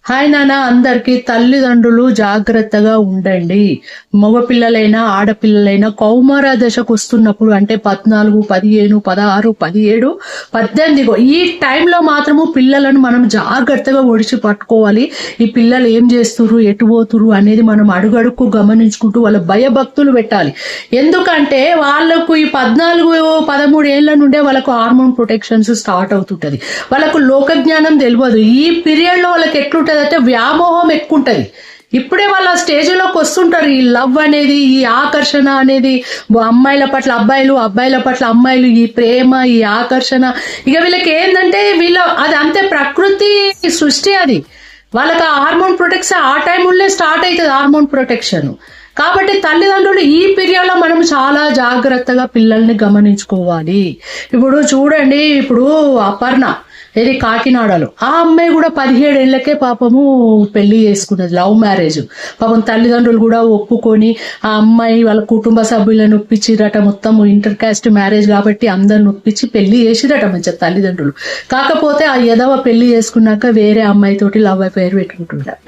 Hi నాన్న, అందరికీ తల్లిదండ్రులు జాగ్రత్తగా ఉండండి. మగపిల్లలైనా ఆడపిల్లలైనా కౌమార దశకు వస్తున్నప్పుడు అంటే 14, 15, 16, 17, 18 ఈ టైంలో మాత్రము పిల్లలను మనం జాగ్రత్తగా ఒడిచి పట్టుకోవాలి. ఈ పిల్లలు ఏం చేస్తురు, ఎటు పోతురు అనేది మనం అడుగడుక్కు గమనించుకుంటూ వాళ్ళ భయభక్తులు పెట్టాలి. ఎందుకంటే వాళ్ళకు ఈ 14, 13 ఏళ్ల నుండే వాళ్ళకు హార్మోన్ ప్రొటెక్షన్స్ స్టార్ట్ అవుతుంటది. వాళ్ళకు లోక జ్ఞానం తెలియదు. ఈ పీరియడ్ లో వాళ్ళకి ఎట్లుంటది అంటే వ్యామోహం ఎక్కువ ఉంటది. ఇప్పుడే వాళ్ళ స్టేజ్లోకి వస్తుంటారు. ఈ లవ్ అనేది, ఈ ఆకర్షణ అనేది, అమ్మాయిల పట్ల అబ్బాయిలు, అబ్బాయిల పట్ల అమ్మాయిలు, ఈ ప్రేమ, ఈ ఆకర్షణ, ఇక వీళ్ళకి ఏంటంటే అది అంతే ప్రకృతి సృష్టి. అది వాళ్ళకి హార్మోన్ ప్రొటెక్షన్ ఆ టైంలోనే స్టార్ట్ అవుతుంది, హార్మోన్ ప్రొటెక్షన్. కాబట్టి తల్లిదండ్రులు ఈ పీరియడ్లో మనం చాలా జాగ్రత్తగా పిల్లల్ని గమనించుకోవాలి. ఇప్పుడు చూడండి, ఇప్పుడు అపర్ణ ఇది కాకినాడలో ఆ అమ్మాయి కూడా 17 ఏళ్లకే పాపము పెళ్లి చేసుకున్నది, లవ్ మ్యారేజ్. పాపం తల్లిదండ్రులు కూడా ఒప్పుకొని ఆ అమ్మాయి వాళ్ళ కుటుంబ సభ్యులను ఒప్పించిరట. మొత్తం ఇంటర్ కాస్ట్ మ్యారేజ్ కాబట్టి అందరిని ఒప్పించి పెళ్లి చేసిరట మంచిగా తల్లిదండ్రులు. కాకపోతే ఆ యదవ పెళ్లి చేసుకున్నాక వేరే అమ్మాయితోటి లవ్ అఫైర్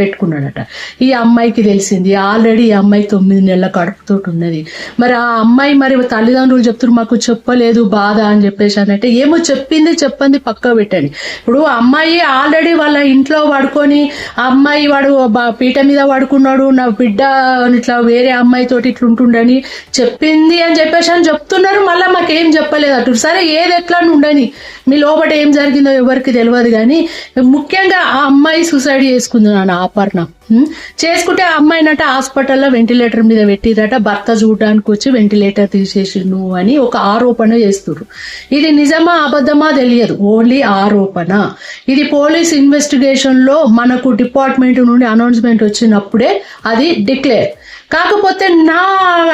పెట్టుకున్నాడట. ఈ అమ్మాయికి తెలిసింది. ఆల్రెడీ ఈ అమ్మాయి 9 నెలల కడుపుతోటి ఉన్నది. మరి ఆ అమ్మాయి మరి తల్లిదండ్రులు చెప్తున్నారు మాకు చెప్పలేదు బాధ అని చెప్పేసి అంటే, ఏమో చెప్పింది పక్క పెట్టండి. ఇప్పుడు అమ్మాయి ఆల్రెడీ వాళ్ళ ఇంట్లో పడుకొని, ఆ అమ్మాయి వాడు పీట మీద పడుకున్నాడు, నా బిడ్డ ఇట్లా వేరే అమ్మాయితోటి ఇట్లుంటుండని చెప్పింది అని చెప్పేసి అని చెప్తున్నారు. మళ్ళీ మాకేం చెప్పలేదు అటు. సరే ఏది ఎట్లా ఉండని, మీ లోపల ఏం జరిగిందో ఎవరికి తెలియదు. కానీ ముఖ్యంగా ఆ అమ్మాయి సూసైడ్ చేసుకుంది నాన్న, అపర్ణ. చేసుకుంటే ఆ అమ్మాయినట హాస్పిటల్లో వెంటిలేటర్ మీద పెట్టిరట. భర్త చూడడానికి వచ్చి వెంటిలేటర్ తీసేసిండు అని ఒక ఆరోపణ చేస్తున్నారు. ఇది నిజమా అబద్ధమా తెలియదు, ఓన్లీ ఆరోపణ. ఇది పోలీస్ ఇన్వెస్టిగేషన్ లో మనకు డిపార్ట్మెంట్ నుండి అనౌన్స్మెంట్ వచ్చినప్పుడే అది డిక్లేర్. కాకపోతే నా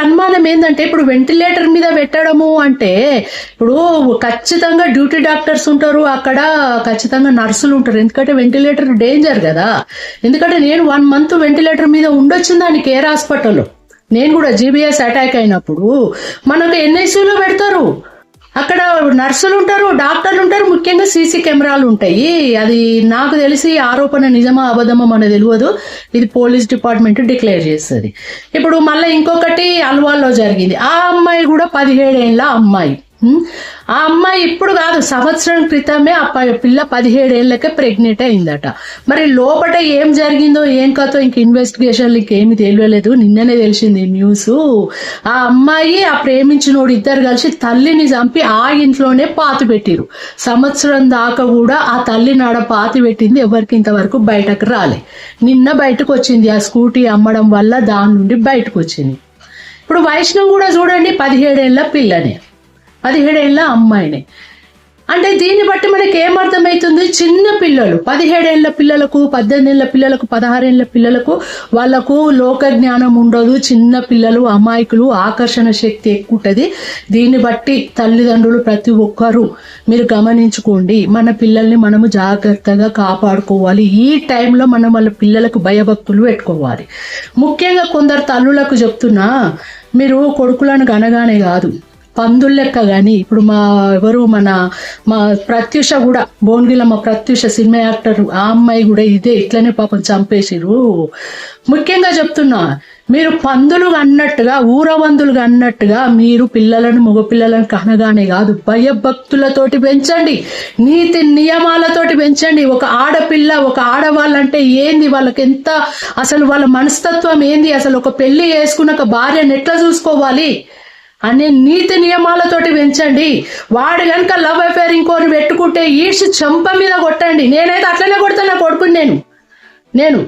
అనుమానం ఏంటంటే, ఇప్పుడు వెంటిలేటర్ మీద పెట్టడము అంటే ఇప్పుడు ఖచ్చితంగా డ్యూటీ డాక్టర్స్ ఉంటారు అక్కడ, ఖచ్చితంగా నర్సులు ఉంటారు. ఎందుకంటే వెంటిలేటర్ డేంజర్ కదా. ఎందుకంటే నేను 1 month వెంటిలేటర్ మీద ఉండొచ్చింది దాన్ని కేర్ హాస్పిటల్లో. నేను కూడా జీబీఎస్ అటాక్ అయినప్పుడు మనకు ఎన్ఐసీలో పెడతారు. అక్కడ నర్సులు ఉంటారు, డాక్టర్లు ఉంటారు, ముఖ్యంగా సీసీ కెమెరాలు ఉంటాయి. అది నాకు తెలిసి ఆరోపణ నిజమా అబద్ధమా మనకు తెలియదు. ఇది పోలీస్ డిపార్ట్మెంట్ డిక్లేర్ చేస్తుంది. ఇప్పుడు మళ్ళీ ఇంకొకటి అల్వాల్లో జరిగింది. ఆ అమ్మాయి కూడా 17 ఏళ్ల అమ్మాయి. ఆ అమ్మాయి ఇప్పుడు కాదు, సంవత్సరం క్రితమే ఆ పిల్ల 17 ఏళ్లకే ప్రెగ్నెంట్ అయిందట. మరి లోపల ఏం జరిగిందో ఏం కథో ఇంక ఇన్వెస్టిగేషన్లు ఇంకేమి తెలియలేదు. నిన్ననే తెలిసింది న్యూస్. ఆ అమ్మాయి ఆ ప్రేమించినోడు ఇద్దరు కలిసి తల్లిని చంపి ఆ ఇంట్లోనే పాతి పెట్టిరు. సంవత్సరం దాకా కూడా ఆ తల్లిని ఆడ పాతి పెట్టింది ఎవరికి ఇంతవరకు బయటకు రాలే. నిన్న బయటకు వచ్చింది. ఆ స్కూటీ అమ్మడం వల్ల దాని నుండి బయటకు వచ్చింది. ఇప్పుడు వైష్ణవ్ కూడా చూడండి 17 ఏళ్ల పిల్లనే, 17 ఏళ్ల అమ్మాయిని. అంటే దీన్ని బట్టి మనకి ఏమర్థమవుతుంది, చిన్న పిల్లలు 17 ఏళ్ల పిల్లలకు, 18 ఏళ్ల పిల్లలకు, 16 ఏళ్ల పిల్లలకు వాళ్ళకు లోక జ్ఞానం ఉండదు. చిన్న పిల్లలు అమాయకులు, ఆకర్షణ శక్తి ఎక్కువ ఉంటుంది. దీన్ని బట్టి తల్లిదండ్రులు ప్రతి ఒక్కరూ మీరు గమనించుకోండి. మన పిల్లల్ని మనము జాగ్రత్తగా కాపాడుకోవాలి. ఈ టైంలో మనం వాళ్ళ పిల్లలకు భయభక్తులు పెట్టుకోవాలి. ముఖ్యంగా కొందరు తల్లులకు చెప్తున్నా, మీరు కొడుకులను గనగానే కాదు పందులు లెక్క. కానీ ఇప్పుడు మా ప్రత్యూష కూడా, భువనగిరిలో మా ప్రత్యూష సినిమా యాక్టర్, ఆ అమ్మాయి కూడా ఇట్లనే పాపం చంపేసిరు. ముఖ్యంగా చెప్తున్నా, మీరు పందులు అన్నట్టుగా, ఊరవందులు అన్నట్టుగా మీరు పిల్లలను, మగపిల్లలను కనగానే కాదు భయభక్తులతోటి పెంచండి, నీతి నియమాలతోటి పెంచండి. ఒక ఆడపిల్ల, ఒక ఆడవాళ్ళంటే ఏంది, వాళ్ళకి ఎంత, అసలు వాళ్ళ మనస్తత్వం ఏంది, అసలు ఒక పెళ్లి చేసుకున్నాక భార్యను ఎట్లా చూసుకోవాలి అనే నీతి నియమాలతోటి పెంచండి. వాడు కనుక లవ్ అఫేర్ ఇంకోని పెట్టుకుంటే ఈడ్చి చెంప మీద కొట్టండి. నేనైతే అట్లనే కొడతాను నా కొడుకుని నేను.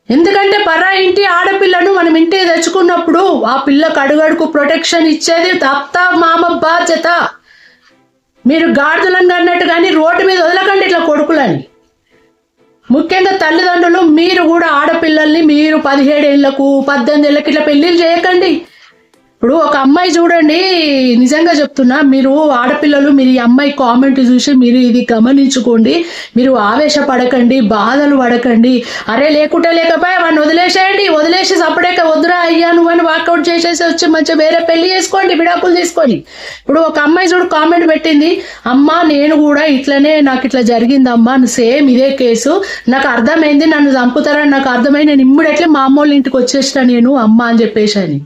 ఎందుకంటే పరా ఇంటి ఆడపిల్లను మనం ఇంటికి తెచ్చుకున్నప్పుడు ఆ పిల్లకు అడుగడుకు ప్రొటెక్షన్ ఇచ్చేది అత్త మామ బాధ్యత. మీరు గాడిదలను అన్నట్టు కానీ రోడ్డు మీద వదలకండి ఇట్లా కొడుకులని. ముఖ్యంగా తల్లిదండ్రులు మీరు కూడా ఆడపిల్లల్ని మీరు 17 ఏళ్లకు 18 ఏళ్ళకి ఇట్లా పెళ్లిళ్ళు చేయకండి. ఇప్పుడు ఒక అమ్మాయి చూడండి, నిజంగా చెప్తున్నా, మీరు ఆడపిల్లలు మీరు ఈ అమ్మాయి కామెంట్ చూసి మీరు ఇది గమనించుకోండి. మీరు ఆవేశపడకండి, బాధలు పడకండి. అరే లేకుంటే లేకపోయా వాడిని వదిలేసి సపరేట్గా వద్దురా అయ్యా నువ్వని వాకౌట్ చేసేసి వచ్చి మంచిగా వేరే పెళ్లి చేసుకోండి, విడాకులు తీసుకొని. ఇప్పుడు ఒక అమ్మాయి చూడు కామెంట్ పెట్టింది, అమ్మా నేను కూడా ఇట్లనే నాకు ఇట్లా జరిగిందమ్మా, సేమ్ ఇదే కేసు, నాకు అర్థమైంది, నన్ను చంపుతారని నాకు అర్థమైంది, నేను ఇమ్మీడియట్లీ మా అమ్మోళ్ళ ఇంటికి వచ్చేసిన నేను అమ్మ అని చెప్పేసి అని.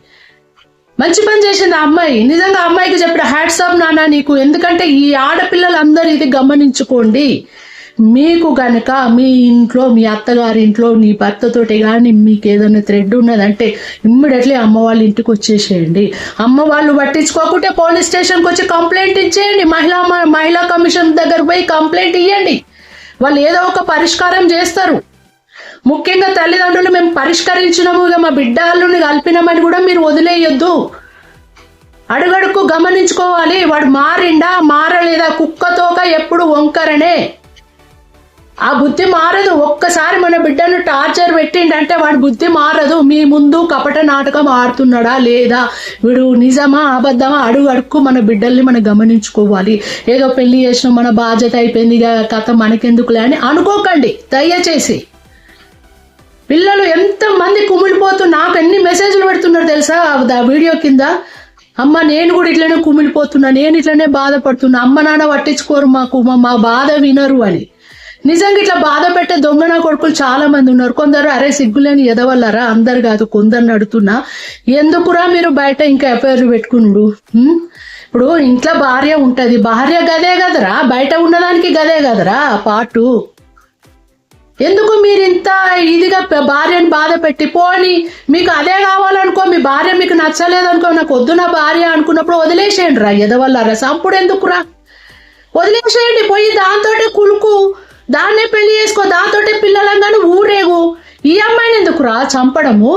మంచి పని చేసింది ఆ అమ్మాయి. నిజంగా అమ్మాయికి చెప్పిన హ్యాట్స్ ఆఫ్ నాన్న నీకు. ఎందుకంటే ఈ ఆడపిల్లలందరూ ఇది గమనించుకోండి. మీకు గనక మీ ఇంట్లో మీ అత్తగారి ఇంట్లో నీ భర్తతోటి కానీ మీకు ఏదైనా థ్రెడ్ ఉన్నదంటే ఇమ్మీడియట్లీ అమ్మ వాళ్ళ ఇంటికి వచ్చేసేయండి. అమ్మ వాళ్ళు పట్టించుకోకుంటే పోలీస్ స్టేషన్కి వచ్చి కంప్లైంట్ ఇచ్చేయండి. మహిళా కమిషన్ దగ్గర పోయి కంప్లైంట్ ఇవ్వండి. వాళ్ళు ఏదో ఒక పరిష్కారం చేస్తారు. ముఖ్యంగా తల్లిదండ్రులు మేము పరిష్కరించినాము, మా బిడ్డలను కలిపినామని కూడా మీరు వదిలేయొద్దు. అడుగడుకు గమనించుకోవాలి, వాడు మారలేదా. కుక్కతోక ఎప్పుడు వంకరనే, ఆ బుద్ధి మారదు. ఒక్కసారి మన బిడ్డను టార్చర్ పెట్టిండంటే వాడి బుద్ధి మారదు. మీ ముందు కపట నాటకం ఆడుతున్నాడా లేదా, వీడు నిజమా అబద్ధమా, అడుగడుక్కు మన బిడ్డల్ని మనం గమనించుకోవాలి. ఏదో పెళ్లి చేసిన మన బాధ్యత అయిపోయింది కథ మనకెందుకులే అని అనుకోకండి దయచేసి. పిల్లలు ఎంతమంది కుమిలిపోతూ నాకు ఎన్ని మెసేజ్లు పెడుతున్నారు తెలుసా వీడియో కింద. అమ్మ నేను కూడా ఇట్లనే కుమిలిపోతున్నా, నేను ఇట్లనే బాధపడుతున్నా, అమ్మ నాన్న పట్టించుకోరు మాకు, మా బాధ వినరు అని. నిజంగా ఇట్లా బాధ పెట్టే దొంగ నా కొడుకులు చాలా మంది ఉన్నారు. కొందరు అరే సిగ్గులేని ఎదవల్లరా, అందరు కాదు కొందరిని అడుగుతున్నా, ఎందుకురా మీరు బయట ఇంకా ఎఫ్ఐఆర్ పెట్టుకున్నాడు. ఇప్పుడు ఇంట్లో భార్య ఉంటది, భార్య గదే కదరా, బయట ఉన్నదానికి గదే కదరా పాటు. ఎందుకు మీరు ఇంత ఇదిగా భార్యని బాధ పెట్టి, పోని మీకు అదే కావాలనుకో, మీ భార్య మీకు నచ్చలేదనుకో, నాకు వద్దు నా భార్య అనుకున్నప్పుడు వదిలేసేయండి రా ఎదవల్లారా, సంపుడు ఎందుకురా, వదిలేసేయండి. పోయి దాంతోటే కులుకు, దాన్నే పెళ్లి చేసుకో, దాంతోటే పిల్లలంగానే ఊరేగు. ఈ అమ్మాయిని ఎందుకురా చంపడము.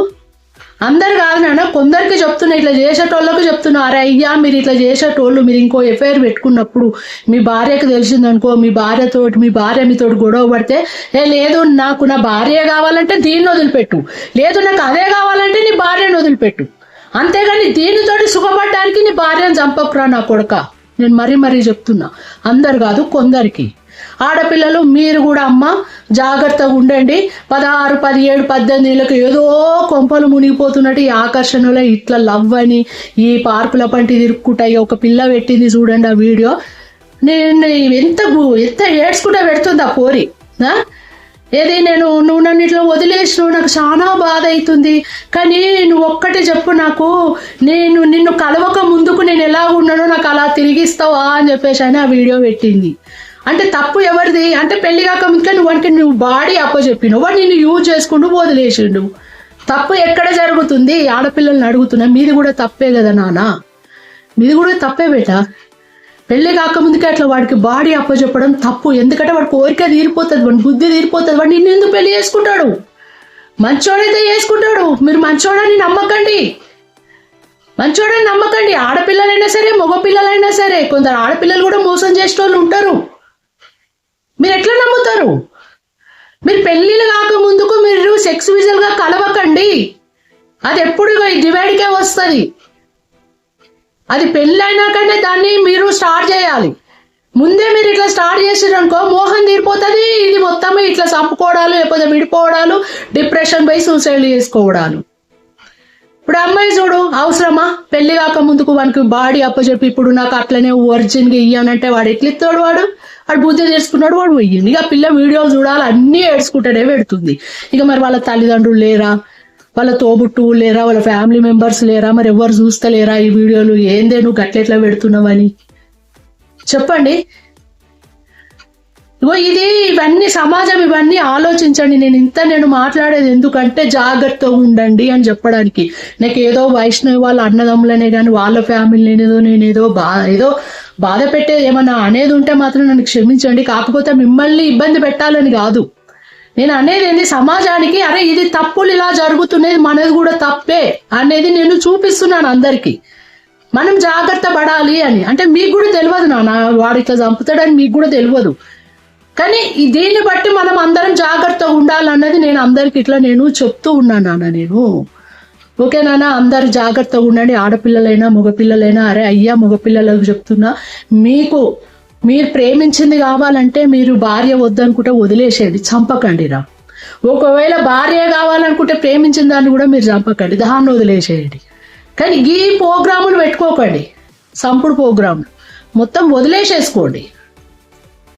అందరు కాదు నాన్న, కొందరికి చెప్తున్నా, ఇట్లా చేసేటోళ్ళకి చెప్తున్నా, అరే అయ్యా మీరు ఇట్లా చేసేటోళ్ళు మీరు ఇంకో ఎఫ్ఐఆర్ పెట్టుకున్నప్పుడు మీ భార్యకు తెలిసిందనుకో, మీ భార్య మీతోటి గొడవ పడితే, లేదు నాకు నా భార్య కావాలంటే దీన్ని వదిలిపెట్టు, లేదు నాకు అదే కావాలంటే నీ భార్యను వదిలిపెట్టు, అంతేగాని దీనితోటి సుఖపడడానికి నీ భార్యను చంపకురా నా కొడుక. నేను మరీ చెప్తున్నా, అందరు కాదు కొందరికి. ఆడపిల్లలు మీరు కూడా అమ్మ జాగ్రత్తగా ఉండండి. 16, 17, 18 ఏళ్ళకి ఏదో కొంపలు మునిగిపోతున్నట్టు ఈ ఆకర్షణలో ఇట్లా లవ్ అని ఈ పార్కుల పంటి తిరుక్కుంటాయి. ఒక పిల్ల పెట్టింది చూడండి ఆ వీడియో, నేను ఎంత ఏడ్చుకుంటా పెడుతుంది ఆ పోరి. ఏది నువ్వు నన్ను ఇట్లా వదిలేసినావు, నాకు చాలా బాధ అవుతుంది, కానీ నువ్వు ఒక్కటే చెప్పు నాకు, నేను నిన్ను కలవక ముందుకు నేను ఎలా ఉన్నానో నాకు అలా తిరిగిస్తావా అని చెప్పేసి అని ఆ వీడియో పెట్టింది. అంటే తప్పు ఎవరిది అంటే పెళ్లి కాక ముందుకే నువ్వు బాడీ అప్పచెప్పినావు, వాడు నిన్ను యూజ్ చేసుకుంటూ వదిలేసిండు. తప్పు ఎక్కడ జరుగుతుంది, ఆడపిల్లల్ని అడుగుతున్నా. మీది కూడా తప్పే కదా నాన్న, మీది కూడా తప్పే బేటా. పెళ్లి కాకముందుకే అట్లా వాడికి బాడీ అప్పచెప్పడం తప్పు. ఎందుకంటే వాడి కోరిక తీరిపోతుంది, వాడి బుద్ధి తీరిపోతుంది, వాడు నిన్ను ఎందుకు పెళ్లి చేసుకుంటాడు. మంచోడైతే చేసుకుంటాడు. మీరు మంచోడని నమ్మకండి, ఆడపిల్లలైనా సరే మగపిల్లలైనా సరే. కొందరు ఆడపిల్లలు కూడా మోసం చేసే వాళ్ళు ఉంటారు. మీరు ఎట్లా నమ్ముతారు. మీరు పెళ్లిళ్ళు కాక ముందుకు మీరు సెక్స్ విజువల్ గా కలవకండి, అది ఎప్పుడు డివైడ్కే వస్తుంది. అది పెళ్లి అయినాకనే దాన్ని మీరు స్టార్ట్ చేయాలి. ముందే మీరు ఇట్లా స్టార్ట్ చేసిరనుకో మోహం తీరిపోతుంది. ఇది మొత్తం ఇట్లా చంపుకోవడాలు, లేకపోతే విడిపోవడాలు, డిప్రెషన్ పోయి సూసైడ్ చేసుకోవడాలు. ఇప్పుడు అమ్మాయి చూడు, అవసరమా పెళ్లి కాక ముందుకు వానికి బాడీ అప్పచెప్పి ఇప్పుడు నాకు అట్లనే ఒరిజిన్గా ఇయ్యానంటే వాడు ఎట్లిస్తాడు. వాడు బుద్ధి చేసుకున్నాడు, వాడు పోయింది. ఇక పిల్ల వీడియోలు చూడాలి, అన్నీ ఏడ్చుకుంటూనే పెడుతుంది. ఇక మరి వాళ్ళ తల్లిదండ్రులు లేరా, వాళ్ళ తోబుట్టువులు లేరా, వాళ్ళ ఫ్యామిలీ మెంబర్స్ లేరా, మరి ఎవరు చూస్తలేరా ఈ వీడియోలు, ఏందే నువ్వు గట్లెట్లా పెడుతున్నావని చెప్పండి. ఇగో ఇవన్నీ సమాజం, ఇవన్నీ ఆలోచించండి. నేను మాట్లాడేది ఎందుకంటే జాగ్రత్తగా ఉండండి అని చెప్పడానికి. నాకు ఏదో వైష్ణవి వాళ్ళ అన్నదమ్ములనే కానీ వాళ్ళ ఫ్యామిలీ నేనేదో బాధ పెట్టేది ఏమన్నా అనేది ఉంటే మాత్రం నన్ను క్షమించండి. కాకపోతే మిమ్మల్ని ఇబ్బంది పెట్టాలని కాదు నేను అనేది. ఏంది సమాజానికి, అరే ఇది తప్పులు ఇలా జరుగుతున్నది, మనది కూడా తప్పే అనేది నేను చూపిస్తున్నాను అందరికి. మనం జాగ్రత్త పడాలి అని. అంటే మీకు కూడా తెలియదు నాన్న వాడు ఇట్లా చంపుతాడని, మీకు కూడా తెలియదు. కానీ దీన్ని బట్టి మనం అందరం జాగ్రత్తగా ఉండాలన్నది నేను అందరికి ఇట్లా చెప్తూ ఉన్నాను నాన్న. నేను ఓకేనా? అందరు జాగ్రత్తగా ఉండండి, ఆడపిల్లలైనా మగపిల్లలైనా. అరే అయ్యా మగపిల్లలకు చెప్తున్నా, మీరు ప్రేమించింది కావాలంటే మీరు భార్య వద్దనుకుంటే వదిలేసేయండి, చంపకండి రా. ఒకవేళ భార్య కావాలనుకుంటే ప్రేమించిన దాన్ని కూడా మీరు చంపకండి, దాన్ని వదిలేసేయండి. కానీ ఈ ప్రోగ్రాములు పెట్టుకోకండి, సంపుడు ప్రోగ్రాములు మొత్తం వదిలేసేసుకోండి.